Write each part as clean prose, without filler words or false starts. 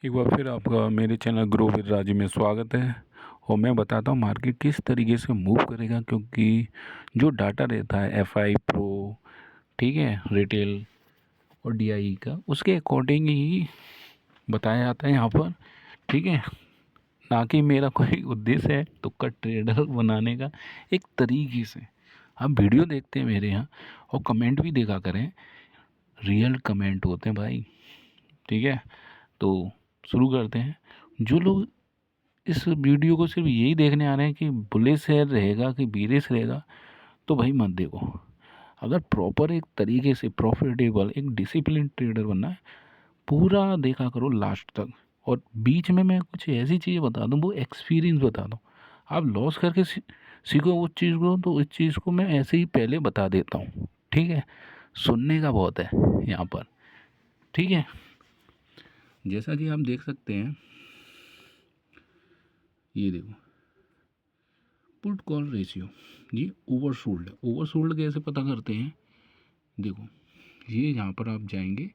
एक बार फिर आपका मेरे चैनल ग्रो विद राजू में स्वागत है। और मैं बताता हूँ मार्केट किस तरीके से मूव करेगा, क्योंकि जो डाटा रहता है एफआई प्रो, ठीक है, रिटेल और डीआई का, उसके अकॉर्डिंग ही बताया जाता है यहाँ पर, ठीक है। ना कि मेरा कोई उद्देश्य है तुक्का ट्रेडर बनाने का। एक तरीके से आप वीडियो देखते हैं मेरे यहाँ और कमेंट भी देखा करें, रियल कमेंट होते हैं भाई, ठीक है। तो शुरू करते हैं। जो लोग इस वीडियो को सिर्फ यही देखने आ रहे हैं कि बुलिश शेयर रहेगा कि बीरिश रहेगा, तो भाई मत देखो। अगर प्रॉपर एक तरीके से प्रॉफिटेबल एक डिसिप्लिन ट्रेडर बनना है, पूरा देखा करो लास्ट तक। और बीच में मैं कुछ ऐसी चीज़ें बता दूँ, वो एक्सपीरियंस बता दूँ, आप लॉस करके सीखो उस चीज़ को, तो उस चीज़ को मैं ऐसे ही पहले बता देता हूँ, ठीक है। सुनने का बहुत है यहाँ पर, ठीक है। जैसा कि आप देख सकते हैं, ये देखो पुट कॉल रेशियो, ये ओवरसोल्ड है। ओवरसोल्ड कैसे पता करते हैं? देखो, ये यहाँ पर आप जाएंगे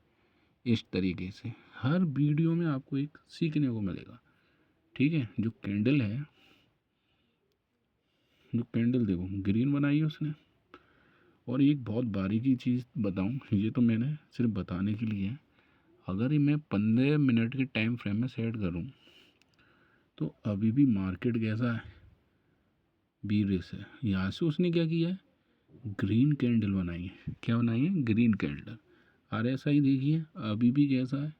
इस तरीके से, हर वीडियो में आपको एक सीखने को मिलेगा, ठीक है। जो कैंडल है, जो कैंडल देखो ग्रीन बनाई है उसने। और एक बहुत बारीकी चीज़ बताऊँ, ये तो मैंने सिर्फ बताने के लिए है। अगर ये मैं 15 मिनट के टाइम फ्रेम में सेट करूँ, तो अभी भी मार्केट कैसा है? बीरिश है। यहाँ से उसने क्या किया है? ग्रीन कैंडल बनाई है। क्या बनाई है? Green candle. RSI देखिए अभी भी कैसा है?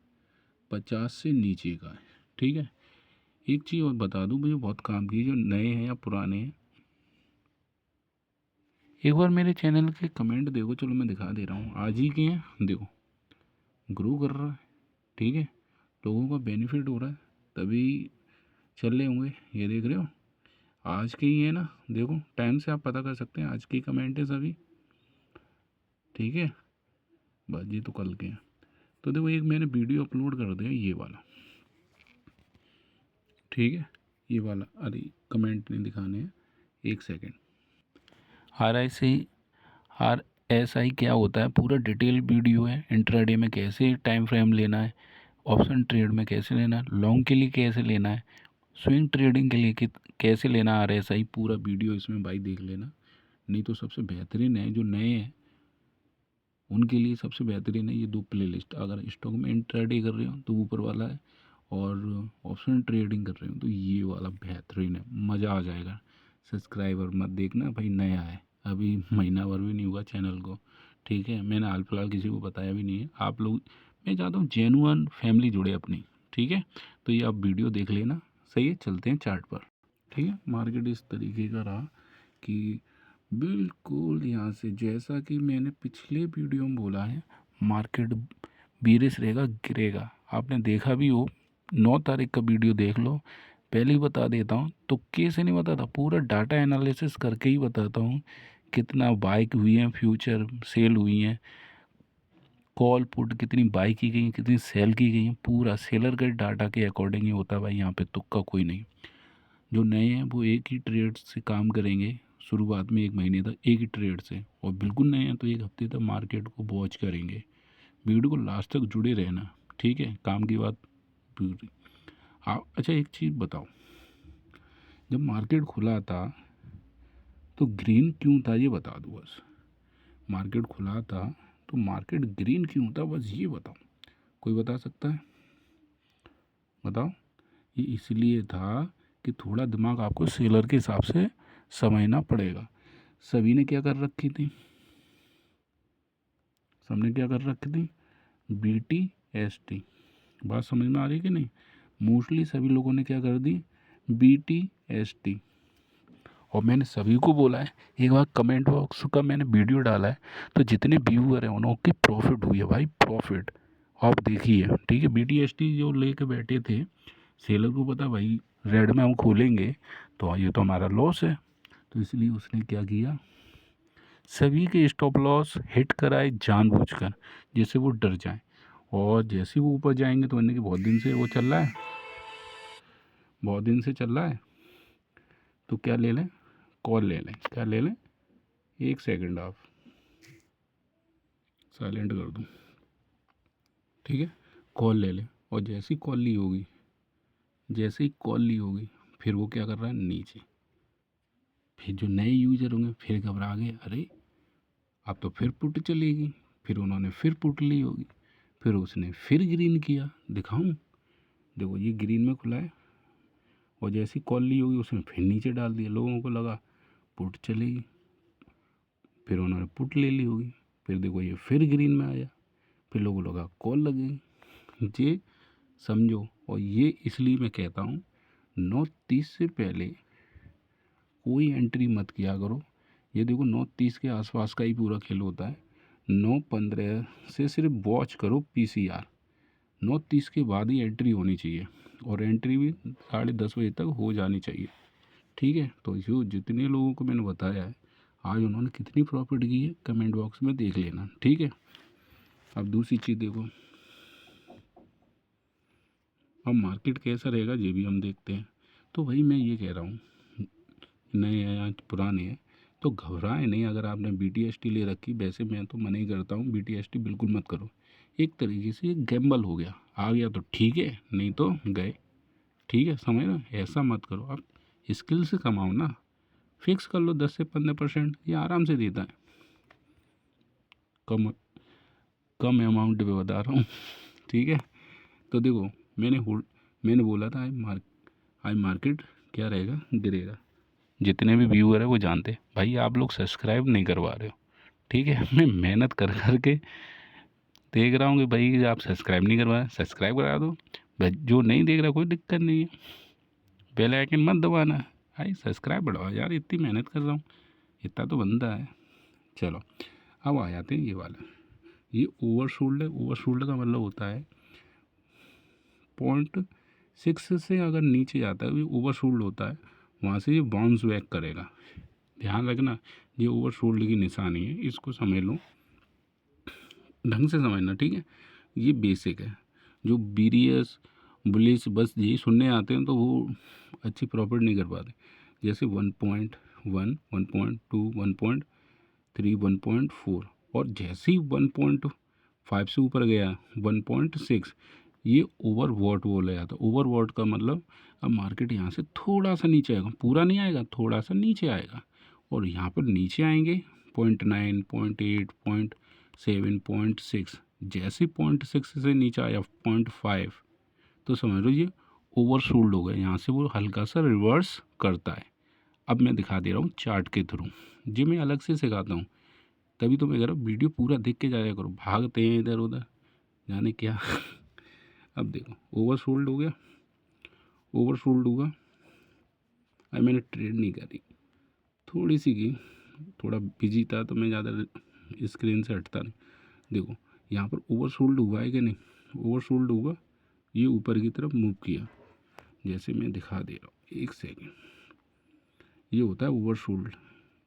50 से नीचे का है, ठीक है। एक चीज़ और बता दूं, मुझे बहुत काम की, जो नए हैं या पुराने हैं, एक बार मेरे चैनल के कमेंट देखो। चलो मैं दिखा दे रहा हूँ, आज ही के हैं। देखो ग्रो कर रहा है, ठीक है, लोगों का बेनिफिट हो रहा है, तभी चल रहे होंगे। ये देख रहे हो, आज के ही है ना। देखो टाइम से आप पता कर सकते हैं, आज के कमेंट है सभी, ठीक है। बस ये तो कल के हैं। तो देखो एक मैंने वीडियो अपलोड कर दिया, ये वाला, ठीक है, ये वाला। अरे कमेंट नहीं दिखाने हैं, एक सेकेंड। RSI क्या होता है? पूरा डिटेल वीडियो है। इंट्राडे में कैसे टाइम फ्रेम लेना है, ऑप्शन ट्रेड में कैसे लेना है, लॉन्ग के लिए कैसे लेना है, स्विंग ट्रेडिंग के लिए कैसे लेना है, RSI पूरा वीडियो इसमें भाई देख लेना। नहीं तो सबसे बेहतरीन है, जो नए हैं उनके लिए सबसे बेहतरीन है ये दो प्लेलिस्ट। अगर स्टॉक में इंट्राडे कर रहे हो तो ऊपर वाला है, और ऑप्शन ट्रेडिंग कर रहे हो तो ये वाला बेहतरीन है, मज़ा आ जाएगा। सब्सक्राइबर मत देखना भाई, नया है, अभी महीना भर भी नहीं हुआ चैनल को, ठीक है। मैंने हाल फिलहाल किसी को बताया भी नहीं है। आप लोग, मैं चाहता हूँ जेन्युइन फैमिली जुड़े अपनी, ठीक है। तो ये आप वीडियो देख लेना, सही है। चलते हैं चार्ट पर, ठीक है। मार्केट इस तरीके का रहा कि बिल्कुल यहाँ से, जैसा कि मैंने पिछले वीडियो में बोला है, मार्केट बीरिश रहेगा, गिरेगा। आपने देखा भी हो, 9 तारीख का वीडियो देख लो। पहले ही बता देता हूँ, तो कैसे नहीं बताता, पूरा डाटा एनालिसिस करके ही बताता हूँ। कितना बाइक हुई है, फ्यूचर सेल हुई हैं, कॉल पुट कितनी बाई की गई, कितनी सेल की गई, पूरा सेलर के डाटा के अकॉर्डिंग ही होता है भाई। यहाँ पे तुक्का कोई नहीं। जो नए हैं वो एक ही ट्रेड से काम करेंगे, शुरुआत में 1 महीने तक एक ही ट्रेड से, और बिल्कुल नए हैं तो 1 हफ्ते तक मार्केट को वॉच करेंगे। वीडियो को लास्ट तक जुड़े रहना, ठीक है। काम की बात पूरी। हाँ अच्छा, एक चीज़ बताओ, जब मार्केट खुला था तो ग्रीन क्यों था, ये बता दो बस। मार्केट खुला था तो मार्केट ग्रीन क्यों था, बस ये बताओ। कोई बता सकता है? बताओ। ये इसलिए था कि थोड़ा दिमाग आपको सेलर के हिसाब से समझना पड़ेगा। सभी ने क्या कर रखी थी? सबने क्या कर रखी थी? BTST। बात समझ में आ रही कि नहीं? मोस्टली सभी लोगों ने क्या कर दी? BTST। और मैंने सभी को बोला है, एक बार कमेंट बॉक्स का मैंने वीडियो डाला है, तो जितने व्यूअर हैं उनकी प्रॉफिट हुई है भाई, प्रॉफिट। आप देखिए, ठीक है। BTST जो लेके बैठे थे, सेलर को पता भाई रेड में हम खोलेंगे तो ये तो हमारा लॉस है, तो इसलिए उसने क्या किया, सभी के स्टॉप लॉस हिट कराए जानबूझकर, जिससे वो डर जाएं। और जैसे ही वो ऊपर जाएंगे तो अन्य कि बहुत दिन से वो चल रहा है, बहुत दिन से चल रहा है, तो क्या ले लें? कॉल ले लें। क्या ले लें? एक सेकंड, आप साइलेंट कर दूं, ठीक है। कॉल ले लें। और जैसे ही कॉल ली होगी, जैसे ही कॉल ली होगी, फिर वो क्या कर रहा है नीचे। फिर जो नए यूज़र होंगे फिर घबरा गए, अरे अब तो फिर पुट चलेगी। फिर उन्होंने फिर पुट ली होगी, फिर उसने फिर ग्रीन किया, दिखाऊं, देखो ये ग्रीन में खुला है। और जैसी कॉल ली होगी उसने फिर नीचे डाल दिया, लोगों को लगा पुट चलेगी, फिर उन्होंने पुट ले ली होगी, फिर देखो ये फिर ग्रीन में आया, फिर लोगों को लगा कॉल लगेगी। ये समझो। और ये इसलिए मैं कहता हूँ 9:30 से पहले कोई एंट्री मत किया करो। ये देखो 9:30 के आसपास का ही पूरा खेल होता है। 9:15 से सिर्फ वॉच करो पीसीआर। 9:30 के बाद ही एंट्री होनी चाहिए, और एंट्री भी 10:30 बजे तक हो जानी चाहिए। ठीक है, तो जो जितने लोगों को मैंने बताया है आज उन्होंने कितनी प्रॉफिट की है कमेंट बॉक्स में देख लेना। ठीक है, अब दूसरी चीज़ देखो, अब मार्केट कैसा रहेगा ये भी हम देखते हैं। तो भाई मैं ये कह रहा हूँ, नए हैं या पुराने हैं तो घबराएं नहीं। अगर आपने BTST ले रखी, वैसे मैं तो मना ही करता हूँ, BTST बिल्कुल मत करो। एक तरीके से गैम्बल हो गया, आ गया तो ठीक है, नहीं तो गए। ठीक है, समझ ना, ऐसा मत करो। आप स्किल से कमाओ ना, फिक्स कर लो 10 से 15%, ये आराम से देता है। कम कम अमाउंट पे बता रहा हूँ। ठीक है, तो देखो मैंने बोला था आज मार्केट क्या रहेगा, गिरेगा। जितने भी व्यूअर है वो जानते हैं। भाई आप लोग सब्सक्राइब नहीं करवा रहे हो, ठीक है। मैं मेहनत कर के देख रहा हूँ कि भाई आप सब्सक्राइब नहीं करवा रहे, सब्सक्राइब करा दो भाई। जो नहीं देख रहा कोई दिक्कत नहीं है, बेल आइकन मत दबाना। भाई सब्सक्राइब बढ़ाओ यार, इतनी मेहनत कर रहा हूँ, इतना तो बनता है। चलो अब आ जाते हैं ये वाला, ये ओवरशोल्ड है। ओवरशोल्ड का मतलब होता है 0.6 से अगर नीचे जाता है ये ओवरशोल्ड होता है, वहाँ से ये बाउंस बैक करेगा। ध्यान रखना, ये ओवरशोल्ड की निशानी है, इसको समझ लो, ढंग से समझना। ठीक है, ये बेसिक है। जो बीरियस बुलिस बस यही सुनने आते हैं तो वो अच्छी प्रॉफिट नहीं कर पाते। जैसे 1.1, 1.2, 1.3, 1.4, और जैसे ही 1.5 से ऊपर गया 1.6, ये ओवर वॉट बोला जाता है। ओवर वॉट का मतलब अब मार्केट यहाँ से थोड़ा सा नीचे आएगा, पूरा नहीं आएगा, थोड़ा सा नीचे आएगा, और यहाँ पर नीचे आएंगे 0.9, 0.8, 0.7, 0.6। जैसे 0.6 से नीचे आया 0.5, तो समझ लो ये ओवरशोल्ड हो गया। यहाँ से वो हल्का सा रिवर्स करता है। अब मैं दिखा दे रहा हूँ चार्ट के थ्रू, जी मैं अलग से सिखाता हूँ, तभी तो मैं कह रहा हूँ वीडियो पूरा देख के जाया करो, भागते हैं इधर उधर जाने क्या। अब देखो ओवरशोल्ड हो गया, ओवरशोल्ड हुआ। अब मैंने ट्रेड नहीं करी, थोड़ी सी की, थोड़ा बिजी था तो मैं ज़्यादा स्क्रीन से हटता नहीं। देखो यहाँ पर ओवरशोल्ड हुआ है कि नहीं, ओवरशोल्ड हुआ, ये ऊपर की तरफ मूव किया, जैसे मैं दिखा दे रहा हूँ, एक सेकेंड, ये होता है ओवरशोल्ड।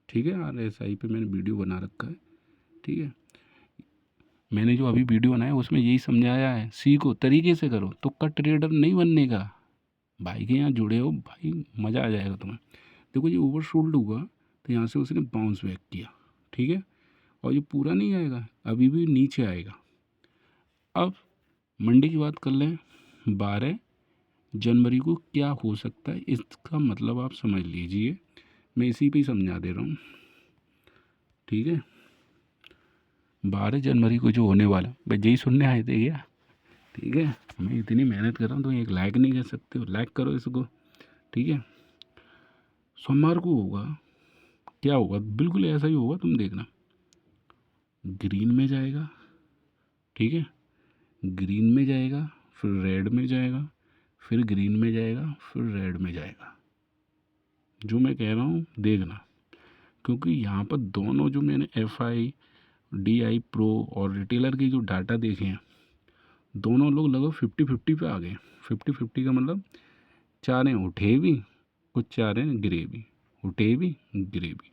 ठीक है, RSI पे मैंने वीडियो बना रखा है। ठीक है, मैंने जो अभी वीडियो बनाया उसमें यही समझाया है, सीखो, तरीके से करो, तो कट ट्रेडर नहीं बनने का। भाई के यहाँ जुड़े हो भाई, मज़ा आ जाएगा तुम्हें। देखो ये ओवरशोल्ड हुआ तो यहाँ से उसने बाउंस बैक किया, ठीक है, और ये पूरा नहीं आएगा, अभी भी नीचे आएगा। अब मंडे की बात कर लें, 12 जनवरी को क्या हो सकता है, इसका मतलब आप समझ लीजिए, मैं इसी पे ही समझा दे रहा हूँ। ठीक है, 12 जनवरी को जो होने वाला, भाई यही सुनने आए थे क्या? ठीक है, मैं इतनी मेहनत कर रहा हूँ तो एक लाइक नहीं कर सकते हो, लाइक करो इसको। ठीक है, सोमवार को होगा, क्या होगा, बिल्कुल ऐसा ही होगा, तुम देखना, ग्रीन में जाएगा। ठीक है, ग्रीन में जाएगा, फिर रेड में जाएगा, फिर ग्रीन में जाएगा, फिर रेड में जाएगा। जो मैं कह रहा हूँ देखना, क्योंकि यहाँ पर दोनों जो मैंने FI, DI प्रो और रिटेलर की जो डाटा देखे हैं, दोनों लोग लगभग 50-50 पे आ गए। 50-50 का मतलब चारें उठे भी, कुछ चारें गिरे भी, उठे भी गिरे भी।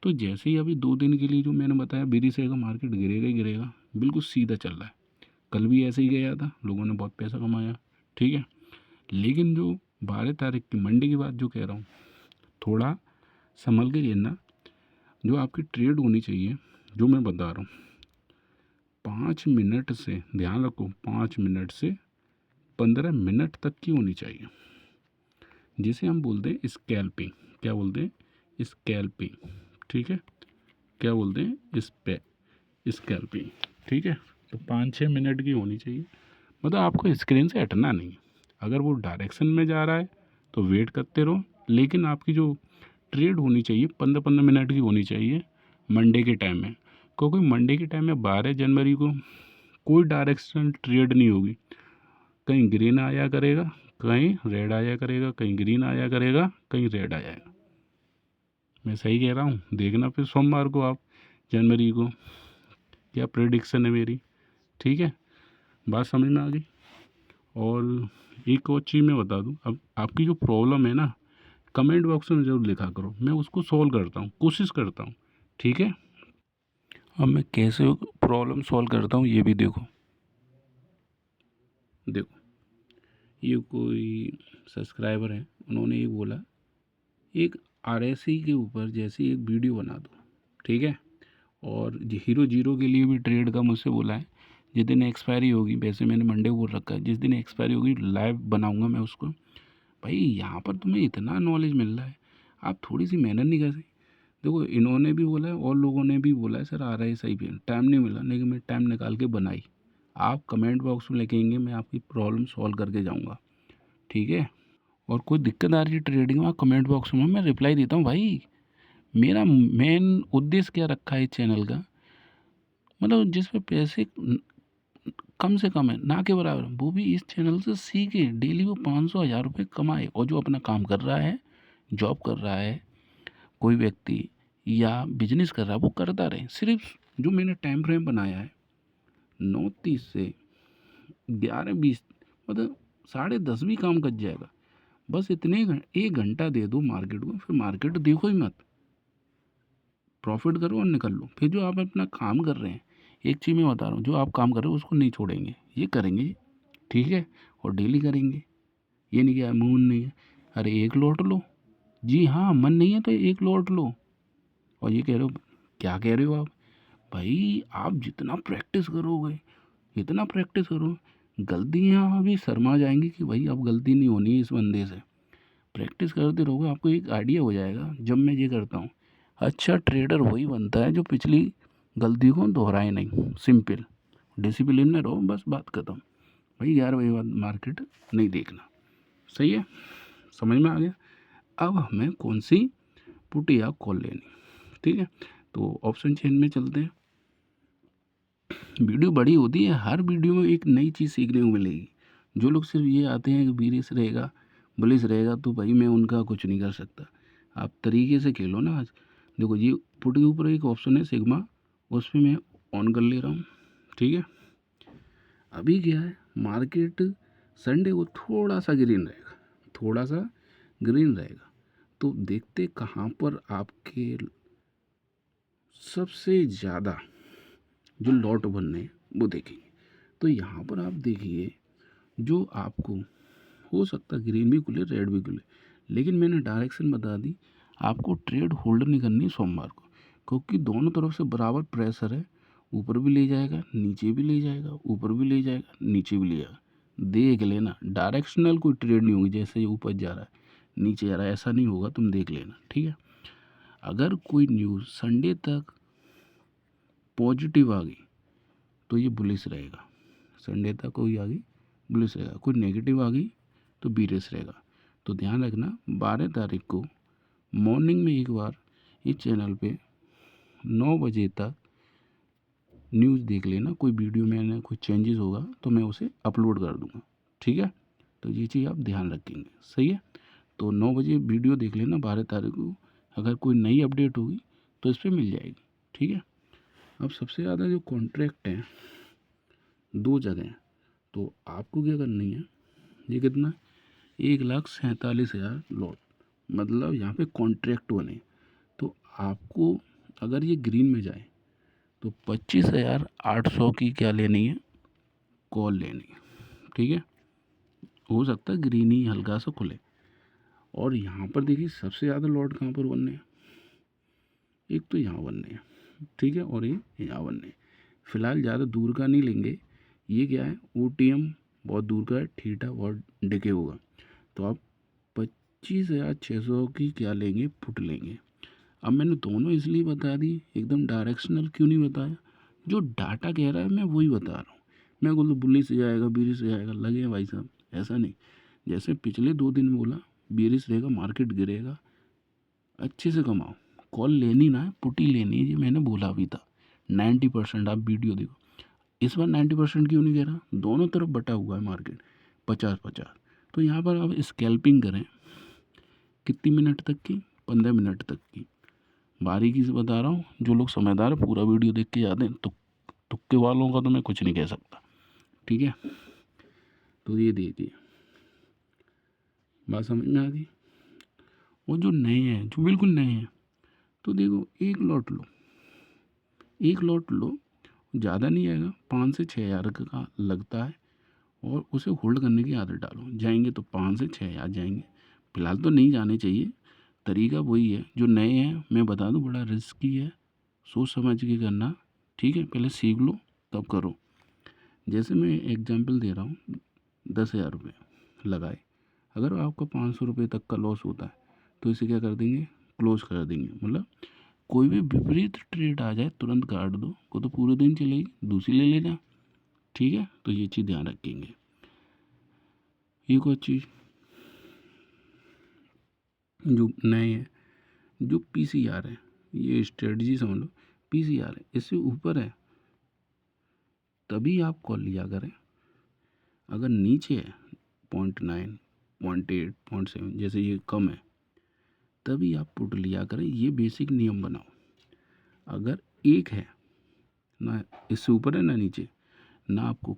तो जैसे ही अभी 2 दिन के लिए जो मैंने बताया BDC का मार्केट गिरेगा ही गिरेगा, बिल्कुल सीधा चल रहा है। कल भी ऐसे ही गया था, लोगों ने बहुत पैसा कमाया। ठीक है, लेकिन जो 12 तारीख की मंडे की बात जो कह रहा हूँ, थोड़ा संभल के गिरना। जो आपकी ट्रेड होनी चाहिए, जो मैं बता रहा हूँ, 5 मिनट से, ध्यान रखो, 5 मिनट से 15 मिनट तक की होनी चाहिए, जिसे हम बोलते हैं स्कैल्पिंग। क्या बोलते हैं? स्कैल्पिंग। ठीक है, क्या बोलते हैं? इस पे स्कैल्पिंग। ठीक है, तो 5-6 मिनट की होनी चाहिए। मतलब आपको स्क्रीन से हटना नहीं। अगर वो डायरेक्शन में जा रहा है तो वेट करते रहो, लेकिन आपकी जो ट्रेड होनी चाहिए 15-15 मिनट की होनी चाहिए मंडे के टाइम में, क्योंकि मंडे के टाइम में 12 जनवरी को कोई डायरेक्शन ट्रेड नहीं होगी। कहीं ग्रीन आया करेगा, कहीं रेड आया करेगा, कहीं ग्रीन आया करेगा, कहीं रेड आएगा। मैं सही कह रहा हूँ? देखना फिर सोमवार को आप, जनवरी को क्या प्रेडिक्शन है मेरी। ठीक है, बात समझ में आ गई। और एक और चीज़ मैं बता दूँ, अब आपकी जो प्रॉब्लम है ना, कमेंट बॉक्स में ज़रूर लिखा करो, मैं उसको सॉल्व करता हूँ, कोशिश करता हूँ। ठीक है, अब मैं कैसे प्रॉब्लम सॉल्व करता हूँ ये भी देखो। देखो, ये कोई सब्सक्राइबर है, उन्होंने ये बोला एक RSI के ऊपर जैसी एक वीडियो बना दो। ठीक है, और हीरो जीरो के लिए भी ट्रेड का मुझसे बोला है। जिस दिन एक्सपायरी होगी, वैसे मैंने मंडे बोल रखा है, जिस दिन एक्सपायरी होगी लाइव बनाऊंगा मैं उसको। भाई यहाँ पर तुम्हें इतना नॉलेज मिल रहा है, आप थोड़ी सी मेहनत नहीं कर सकते? देखो, इन्होंने भी बोला है और लोगों ने भी बोला है सर RSI पे टाइम नहीं मिला, लेकिन मैं टाइम निकाल के बनाई। आप कमेंट बॉक्स में लिखेंगे, मैं आपकी प्रॉब्लम सॉल्व करके जाऊँगा। ठीक है, और कोई दिक्कत आ रही है ट्रेडिंग में, कमेंट बॉक्स में मैं रिप्लाई देता हूँ भाई। मेरा मेन उद्देश्य क्या रखा है इस चैनल का, मतलब जिस पे पैसे कम से कम है ना के बराबर, वो भी इस चैनल से सीखे, डेली वो 500-1000 रुपये कमाए। और जो अपना काम कर रहा है, जॉब कर रहा है कोई व्यक्ति या बिजनेस कर रहा है, वो करता रहे। सिर्फ जो मैंने टाइम फ्रेम बनाया है 9:30 से 11:20, मतलब 10:30 भी काम कर जाएगा। बस इतने 1 घंटा दे दो मार्केट को, फिर मार्केट देखो ही मत, प्रॉफिट करो और निकल लो। फिर जो आप अपना काम कर रहे हैं, एक चीज़ मैं बता रहा हूँ, जो आप काम कर रहे हो उसको नहीं छोड़ेंगे, ये करेंगे। ठीक है, और डेली करेंगे। ये नहीं कि यार मूड नहीं है, अरे एक लौट लो। जी हाँ, मन नहीं है तो एक लौट लो। और ये कह रहे हो, क्या कह रहे हो आप? भाई आप जितना प्रैक्टिस करोगे, इतना प्रैक्टिस करो, गलतियाँ भी शर्मा जाएंगी कि भाई अब गलती नहीं होनी है इस बंदे से। प्रैक्टिस करते रहोगे, आपको एक आइडिया हो जाएगा। जब मैं ये करता हूँ, अच्छा ट्रेडर वही बनता है जो पिछली गलती को दोहराए नहीं। सिंपल, डिसिप्लिन में रहो, बस बात खत्म। भाई 11 बजे बाद मार्केट नहीं देखना। सही है, समझ में आ गया? अब हमें कौन सी पुट या कॉल लेनी। ठीक है, तो ऑप्शन चेन में चलते हैं। वीडियो बड़ी होती है, हर वीडियो में एक नई चीज़ सीखने को मिलेगी। जो लोग सिर्फ ये आते हैं कि बीरिस रहेगा, बुलिस रहेगा, तो भाई मैं उनका कुछ नहीं कर सकता। आप तरीके से खेलो ना। आज देखो, ये पुट के ऊपर एक ऑप्शन है सिग्मा, उस पर मैं ऑन कर ले रहा हूँ। ठीक है, अभी क्या है, मार्केट संडे को थोड़ा सा ग्रीन रहेगा, थोड़ा सा ग्रीन रहेगा। तो देखते कहाँ पर आपके सबसे ज़्यादा जो लॉट बनने हैं वो देखेंगे। तो यहाँ पर आप देखिए, जो आपको हो सकता है ग्रीन भी खुले, रेड भी खुले, लेकिन मैंने डायरेक्शन बता दी। आपको ट्रेड होल्ड नहीं करनी सोमवार को, क्योंकि दोनों तरफ से बराबर प्रेशर है। ऊपर भी ले जाएगा, नीचे भी ले जाएगा, ऊपर भी ले जाएगा, नीचे भी ले जाएगा। देख लेना, डायरेक्शनल कोई ट्रेड नहीं होगी, जैसे ये ऊपर जा रहा है नीचे जा रहा है, ऐसा नहीं होगा, तुम देख लेना। ठीक है, अगर कोई न्यूज़ संडे तक पॉजिटिव आ गई तो ये बुलिश रहेगा। संडे तक कोई आ गई बुलिश रहेगा, कोई नेगेटिव आ गई तो बीरिश रहेगा। तो ध्यान रखना, 12 तारीख को मॉर्निंग में एक बार इस चैनल पे 9 बजे तक न्यूज़ देख लेना। कोई वीडियो में कोई चेंजेस होगा तो मैं उसे अपलोड कर दूंगा। ठीक है, तो ये चीज़ आप ध्यान रखेंगे। सही है, तो 9 बजे वीडियो देख लेना 12 तारीख को। अगर कोई नई अपडेट होगी तो इस पर मिल जाएगी। ठीक है, अब सबसे ज़्यादा जो कॉन्ट्रैक्ट हैं 2 जगह, तो आपको क्या करनी है, ये कितना, 1,47,000 लॉट, मतलब यहाँ पे कॉन्ट्रैक्ट बने। तो आपको अगर ये ग्रीन में जाए तो 25,800 की क्या लेनी है, कॉल लेनी है। ठीक है, हो सकता है ग्रीन ही हल्का सा खुले। और यहाँ पर देखिए सबसे ज़्यादा लॉट कहाँ पर बनने हैं, एक तो यहाँ बनने हैं। ठीक है, और ये यहाँ बनने हैं। फिलहाल ज़्यादा दूर का नहीं लेंगे। ये क्या है, OTM बहुत दूर का है, थीटा बहुत डिके होगा, तो आप 25,600 की क्या लेंगे, पुट लेंगे। अब मैंने दोनों इसलिए बता दी, एकदम डायरेक्शनल क्यों नहीं बताया, जो डाटा कह रहा है मैं वही बता रहा हूँ। मैं बोल बुल्ली से जाएगा, बीरी से जाएगा, लगे भाई साहब, ऐसा नहीं। जैसे पिछले 2 दिन बोला बीरी से रहेगा, मार्केट गिरेगा, अच्छे से कमाओ, कॉल लेनी ना है, पुटी लेनी है, ये मैंने बोला भी था। 90% आप वीडियो देखो। इस बार 90% क्यों नहीं कह रहा, दोनों तरफ बटा हुआ है मार्केट, 50-50। तो यहाँ पर आप स्कैल्पिंग करें, कितनी मिनट तक की, 15 मिनट तक की। बारीकी से बता रहा हूँ, जो लोग समझदार है पूरा वीडियो देख के जाते हैं, तो तुक्के वालों का तो मैं कुछ नहीं कह सकता, ठीक है। तो ये देखिए, बात समझ में आ गई। और जो नए हैं, जो बिल्कुल नए हैं, तो देखो एक लॉट लो, एक लॉट लो, ज़्यादा नहीं आएगा, 5 से 6 हज़ार का लगता है, और उसे होल्ड करने की आदत डालो। जाएंगे तो 5 से 6 हज़ार जाएंगे, फिलहाल तो नहीं जाने चाहिए। तरीका वही है, जो नए हैं मैं बता दूं, बड़ा रिस्की है, सोच समझ के करना, ठीक है। पहले सीख लो तब करो। जैसे मैं एग्जांपल दे रहा हूँ, 10,000 रुपये लगाए, अगर आपका 500 रुपये तक का लॉस होता है, तो इसे क्या कर देंगे, क्लोज कर देंगे। मतलब कोई भी विपरीत ट्रेड आ जाए तुरंत काट दो, को तो पूरे दिन चलेगी, दूसरी ले लेना, ठीक है। तो ये चीज़ ध्यान रखेंगे। एक और चीज़, जो नए हैं, जो पीसीआर है, ये स्ट्रेटजी समझ लो, पीसीआर है, इससे ऊपर है तभी आप कॉल लिया करें। अगर नीचे है 0.9, 0.8, 0.7, जैसे ये कम है, तभी आप पुट लिया करें। ये बेसिक नियम बनाओ। अगर एक है ना, इससे ऊपर है ना नीचे, ना आपको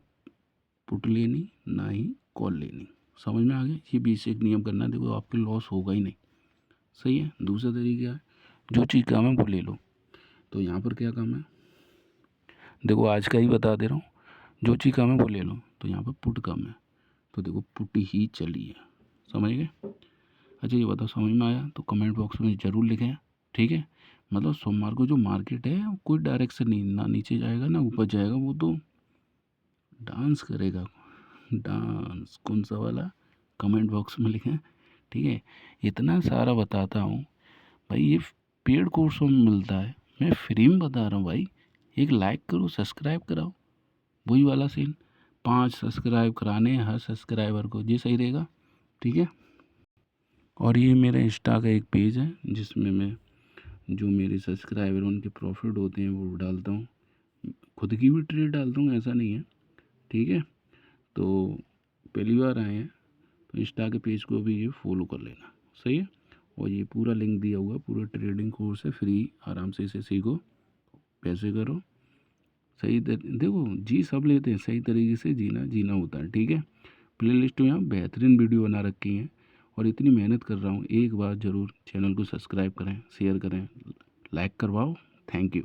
पुट लेनी, ना ही कॉल लेनी। समझ में आ गया, ये बेसिक नियम करना, देखो आपके लॉस होगा ही नहीं, सही है। दूसरा तरीका है, जो चीज़ काम है वो ले लो। तो यहाँ पर क्या काम है, देखो आज का ही बता दे रहा हूँ, जो चीज़ काम है वो ले लो। तो यहाँ पर पुट कम है, तो देखो पुट ही चली है, समझ गए। अच्छा ये बताओ, समझ में आया तो कमेंट बॉक्स में ज़रूर लिखें, ठीक है। मतलब सोमवार को जो मार्केट है, कोई डायरेक्शन नहीं, ना नीचे जाएगा ना ऊपर जाएगा, वो तो डांस करेगा। डांस कौन सा वाला, कमेंट बॉक्स में लिखें, ठीक है। इतना सारा बताता हूँ भाई, ये पेड कोर्सों में मिलता है, मैं फ्री में बता रहा हूँ भाई। एक लाइक करो, सब्सक्राइब कराओ, वही वाला सीन, 5 सब्सक्राइब कराने हैं हर सब्सक्राइबर को, ये सही रहेगा, ठीक है। और ये मेरा इंस्टा का एक पेज है, जिसमें मैं जो मेरे सब्सक्राइबर उनके प्रॉफिट होते हैं वो डालता हूँ, खुद की भी ट्रेड डालता हूँ, ऐसा नहीं है, ठीक है। तो पहली बार आए हैं तो इंस्टा के पेज को भी ये फॉलो कर लेना, सही है। और ये पूरा लिंक दिया हुआ है, पूरा ट्रेडिंग कोर्स है, फ्री, आराम से इसे सीखो, पैसे करो, सही देखो जी, सब लेते हैं, सही तरीके से जीना जीना होता है, ठीक है। प्ले लिस्ट में यहाँ बेहतरीन वीडियो बना रखी हैं, और इतनी मेहनत कर रहा हूँ, एक बार ज़रूर चैनल को सब्सक्राइब करें, शेयर करें, लाइक करवाओ। Thank you.